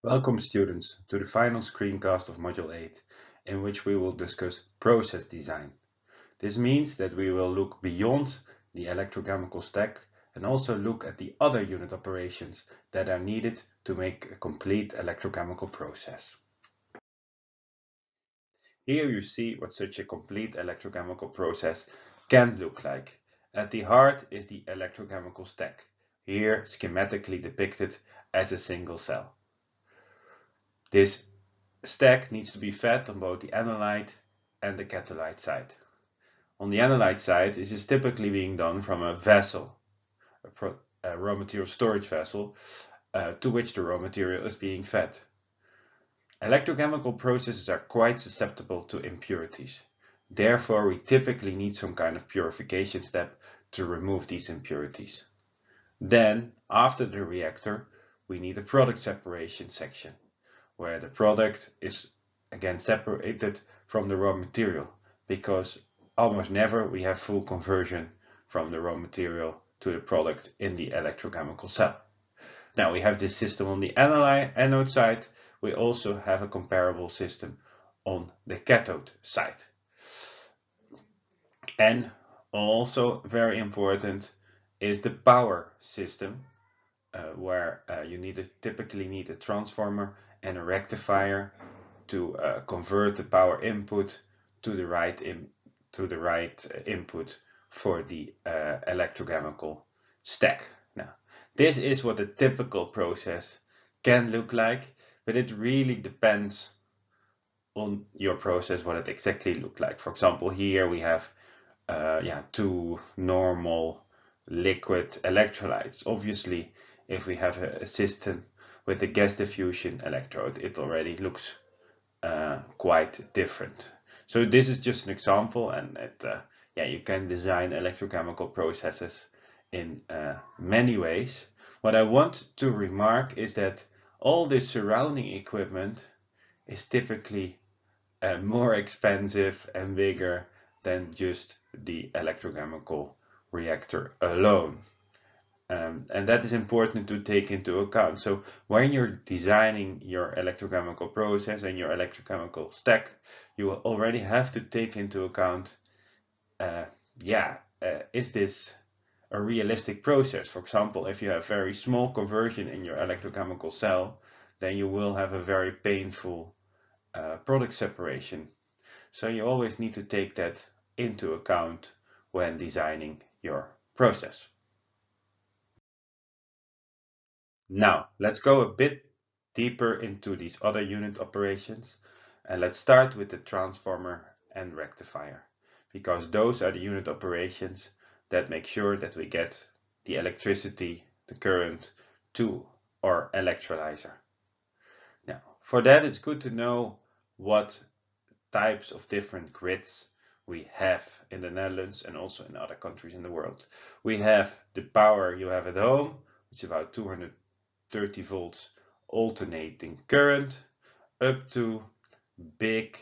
Welcome students to the final screencast of Module 8, in which we will discuss process design. This means that we will look beyond the electrochemical stack and also look at the other unit operations that are needed to make a complete electrochemical process. Here you see what such a complete electrochemical process can look like. At the heart is the electrochemical stack, here schematically depicted as a single cell. This stack needs to be fed on both the analyte and the catalyte side. On the analyte side, this is typically being done from a vessel, a raw material storage vessel, to which the raw material is being fed. Electrochemical processes are quite susceptible to impurities. Therefore, we typically need some kind of purification step to remove these impurities. Then, after the reactor, we need a product separation section, where the product is again separated from the raw material, because almost never we have full conversion from the raw material to the product in the electrochemical cell. Now we have this system on the anode side. We also have a comparable system on the cathode side. And also very important is the power system, where you typically need a transformer and a rectifier to convert the power input to the right input for the electrochemical stack. Now, this is what a typical process can look like, but it really depends on your process what it exactly looks like. For example, here we have two normal liquid electrolytes. Obviously, if we have a system with a gas diffusion electrode, it already looks quite different. So this is just an example, and you can design electrochemical processes in many ways. What I want to remark is that all this surrounding equipment is typically more expensive and bigger than just the electrochemical reactor alone. And that is important to take into account. So when you're designing your electrochemical process and your electrochemical stack, you already have to take into account, is this a realistic process? For example, if you have very small conversion in your electrochemical cell, then you will have a very painful product separation. So you always need to take that into account when designing your process. Now, let's go a bit deeper into these other unit operations, and let's start with the transformer and rectifier, because those are the unit operations that make sure that we get the electricity, the current, to our electrolyzer. Now, for that it's good to know what types of different grids we have in the Netherlands and also in other countries in the world. We have the power you have at home, which is about 230 volts alternating current, up to big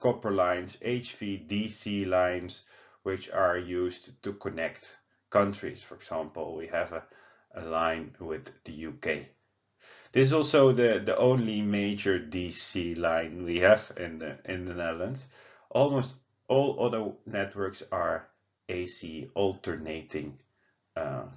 copper lines, HVDC lines, which are used to connect countries. For example, we have a line with the UK. This is also the only major DC line we have in the Netherlands. Almost all other networks are AC alternating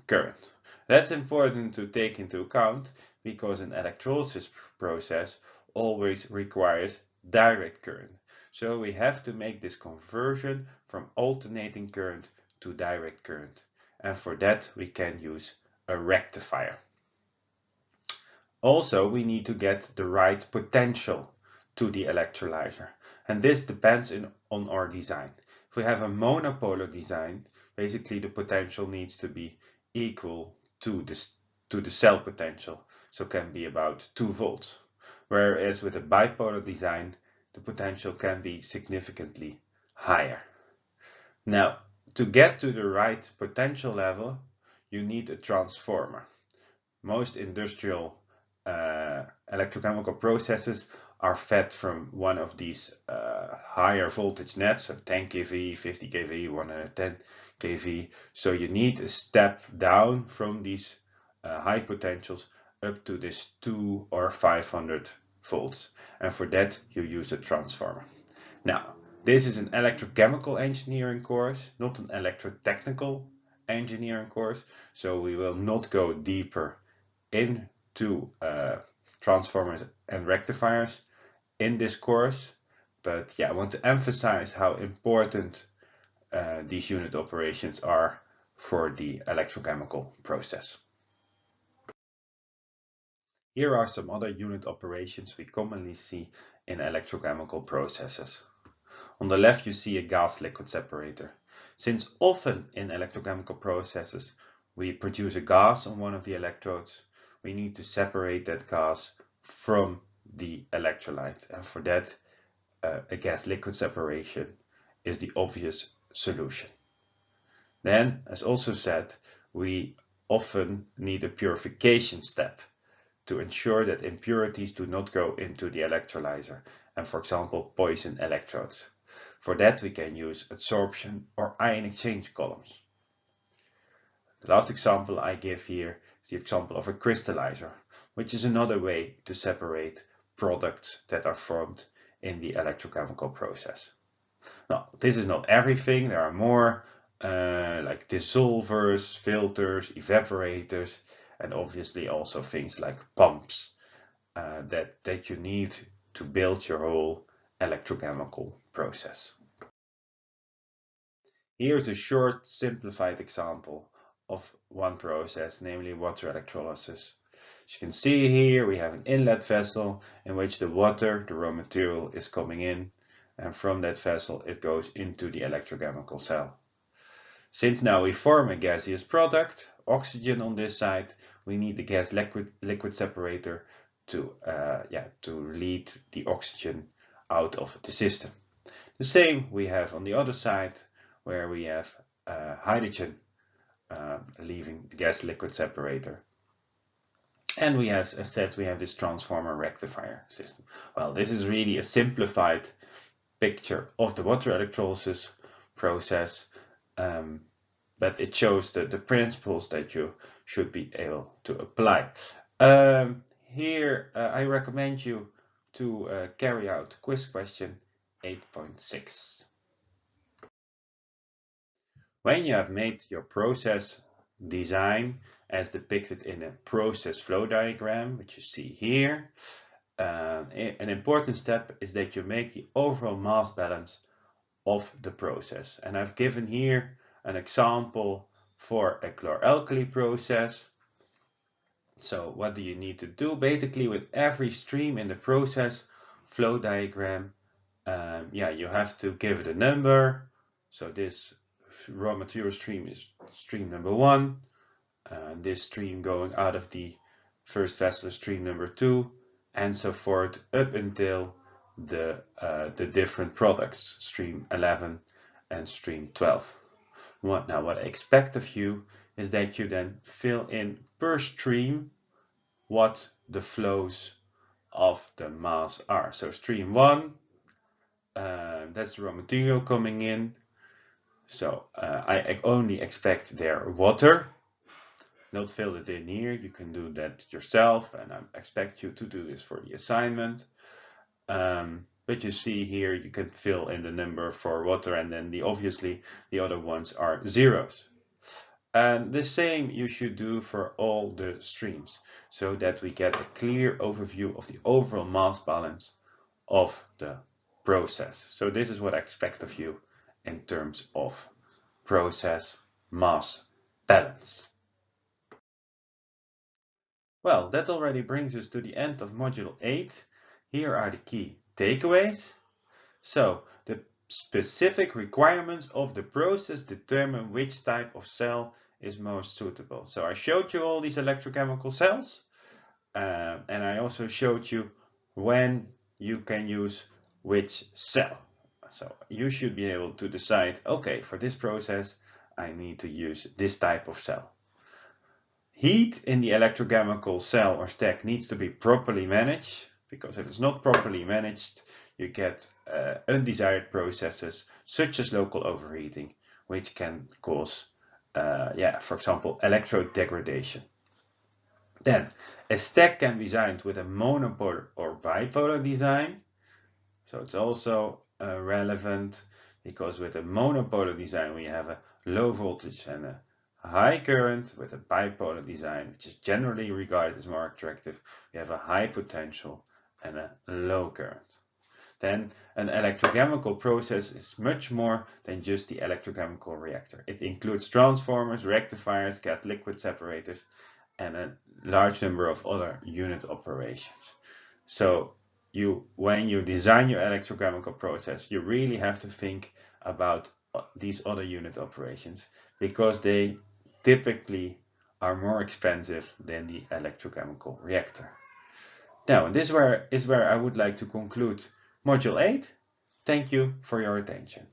current. That's important to take into account because an electrolysis process always requires direct current. So we have to make this conversion from alternating current to direct current. And for that we can use a rectifier. Also, we need to get the right potential to the electrolyzer. And this depends on our design. If we have a monopolar design, basically the potential needs to be equal to the cell potential. So it can be about 2 volts. Whereas with a bipolar design, the potential can be significantly higher. Now, to get to the right potential level, you need a transformer. Most industrial electrochemical processes are fed from one of these higher voltage nets, so 10 kV, 50 kV, 110 kV. So you need a step down from these high potentials up to this 2 or 500 volts. And for that you use a transformer. Now, this is an electrochemical engineering course, not an electrotechnical engineering course, so we will not go deeper into transformers and rectifiers in this course. But yeah, I want to emphasize how important these unit operations are for the electrochemical process. Here are some other unit operations we commonly see in electrochemical processes. On the left you see a gas-liquid separator. Since often in electrochemical processes we produce a gas on one of the electrodes, we need to separate that gas from the electrolyte, and for that a gas-liquid separation is the obvious solution. Then, as also said, we often need a purification step to ensure that impurities do not go into the electrolyzer and, for example, poison electrodes. For that we can use adsorption or ion exchange columns. The last example I give here is the example of a crystallizer, which is another way to separate products that are formed in the electrochemical process. Now, this is not everything. There are more like dissolvers, filters, evaporators, and obviously also things like pumps that you need to build your whole electrochemical process. Here's a short simplified example of one process, namely water electrolysis. As you can see here, we have an inlet vessel in which the water, the raw material, is coming in, and from that vessel it goes into the electrochemical cell. Since now we form a gaseous product, oxygen on this side, we need the gas liquid separator to lead the oxygen out of the system. The same we have on the other side, where we have hydrogen leaving the gas liquid separator. And we have, as said, we have this transformer rectifier system. Well, this is really a simplified picture of the water electrolysis process, but it shows the principles that you should be able to apply. Here I recommend you to carry out quiz question 8.6. When you have made your process design as depicted in a process flow diagram, which you see here, an important step is that you make the overall mass balance of the process. And I've given here an example for a chloralkali process. So what do you need to do? Basically, with every stream in the process flow diagram, you have to give it a number. So this raw material stream is stream number 1. This stream going out of the first vessel is stream number 2, and so forth up until the different products, stream 11 and stream 12. Now what I expect of you is that you then fill in per stream what the flows of the mass are. So stream 1, that's the raw material coming in. So I only expect their water. Don't fill it in here, you can do that yourself, and I expect you to do this for the assignment. But you see here you can fill in the number for water, and then obviously the other ones are zeros. And the same you should do for all the streams, so that we get a clear overview of the overall mass balance of the process. So this is what I expect of you in terms of process mass balance. Well, that already brings us to the end of Module 8. Here are the key takeaways. So, the specific requirements of the process determine which type of cell is most suitable. So I showed you all these electrochemical cells, and I also showed you when you can use which cell. So you should be able to decide, okay, for this process I need to use this type of cell. Heat in the electrochemical cell or stack needs to be properly managed, because if it's not properly managed, you get undesired processes such as local overheating, which can cause, for example, electrode degradation. Then a stack can be designed with a monopolar or bipolar design. So it's also relevant because with a monopolar design we have a low voltage and a high current. With a bipolar design, which is generally regarded as more attractive, we have a high potential and a low current. Then an electrochemical process is much more than just the electrochemical reactor. It includes transformers, rectifiers, gas liquid separators, and a large number of other unit operations. So when you design your electrochemical process, you really have to think about these other unit operations because they typically are more expensive than the electrochemical reactor. Now, this is where I would like to conclude Module 8. Thank you for your attention.